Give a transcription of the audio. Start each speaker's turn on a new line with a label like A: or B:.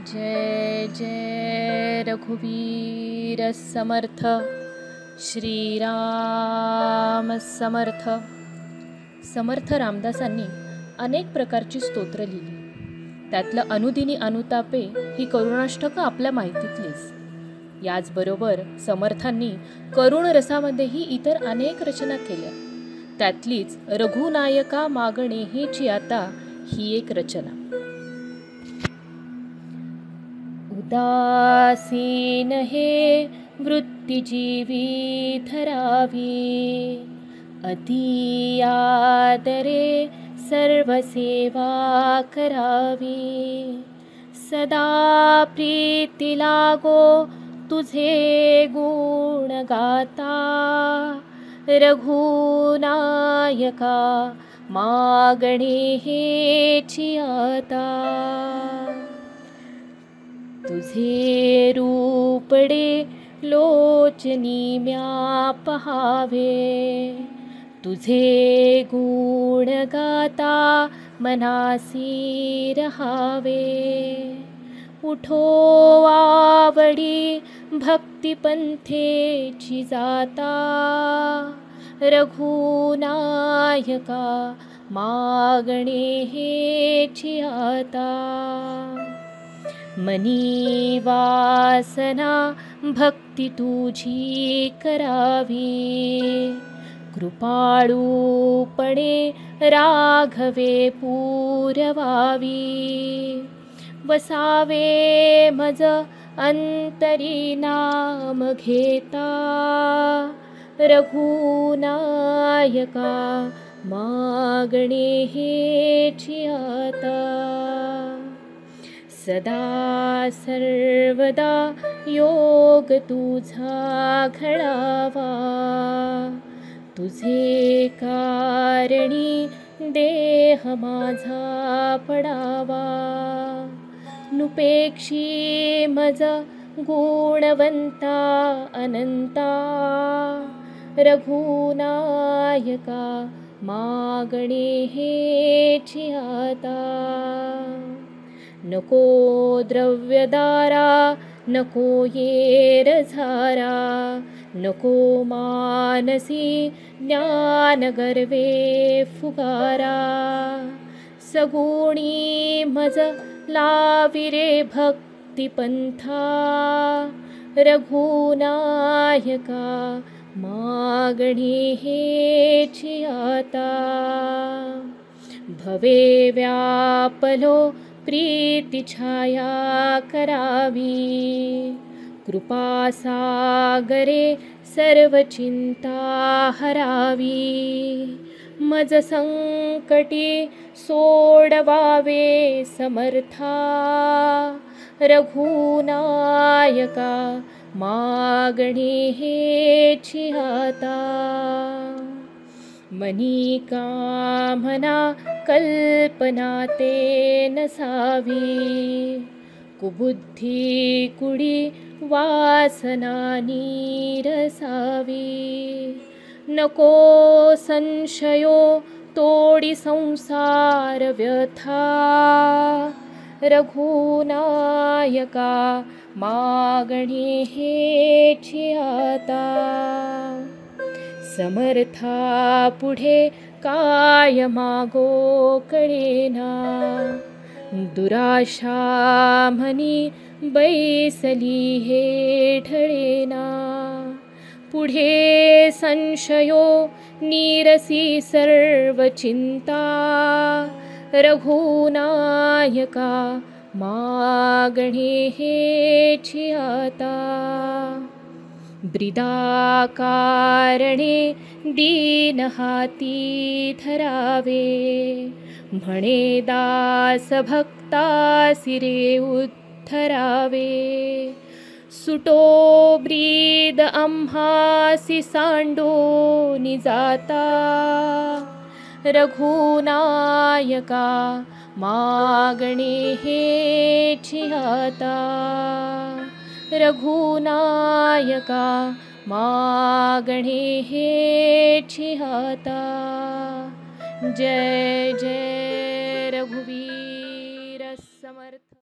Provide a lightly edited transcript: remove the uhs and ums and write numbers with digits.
A: जय जय रघुवीर समर्थ श्रीराम समर्थ. समर्थ रामदासांनी अनेक प्रकारची स्तोत्र लिहिली. त्यातलं अनुदिनी अनुतापे ही करुणाष्टकं आपल्या माहितीतलीच. याचबरोबर समर्थांनी करुण रसामध्येही इतर अनेक रचना केल्या. त्यातलीच रघुनायका मागणे हीची आता ही एक रचना. उदासीन हे वृत्तिजीवी धरावी, अति आदरे सर्वसेवा करावी. सदा प्रीती लागो तुझे गुण गाता, रघुनायका मागणे हेची आता. तुझे रूपडे लोचनी म्या पहावे, तुझे गुण गाता मनासी रहावे. उठो आवडी भक्तिपंथेची जाता, रघुनायका मागणे हेची आता. मनी वासना भक्ती तुझी करावी, कृपाळूपणे राघवे पुरवावी. वसावे मज अंतरी नाम घेता, रघुनायका मागणे हेची आता. सदा सर्वदा योग तुझा घडावा, तुझे कारणी देह माझा पडावा. नुपेक्षी मज गुणवंता अनंता, रघुनायका मागणे हेची आता. नको द्रव्यदारा नको येर झारा, नको मानसी ज्ञान गर्वे फुगारा. सगुणी मज लाविरे भक्तिपंथा, रघुनायका मागणे हेची आता. भवे व्यापलो प्रीती छाया करावी, कृपासागरे सर्व चिंता हरावी. मज संकटी सोडवावे समर्था, रघुनायका मागणे हेची आता. मनी कामना कल्पना ते नसावी, कुबुद्धी कुडी वासना नीरसावी. नको संशयो तोडी संसार व्यथा, रघुनायका मागणे हेची आता. समर्था पुढे काय मागो कळेना, दुराशा म्हणी बैसली हे ढळेना. पुढे संशयो नीरसी सर्व चिंता, रघुनायका मागणे हेची आता. ब्रीदाकारणे दीन हाती धरावे, म्हणे दास भक्ता सिरे उद्धरावे. सुटो ब्रीद आम्हासी सांडूनि जाता, रघुनायका मागणे हेची आता. रघुनायका मागणे हेची आता. जय जय रघुवीर समर्थ.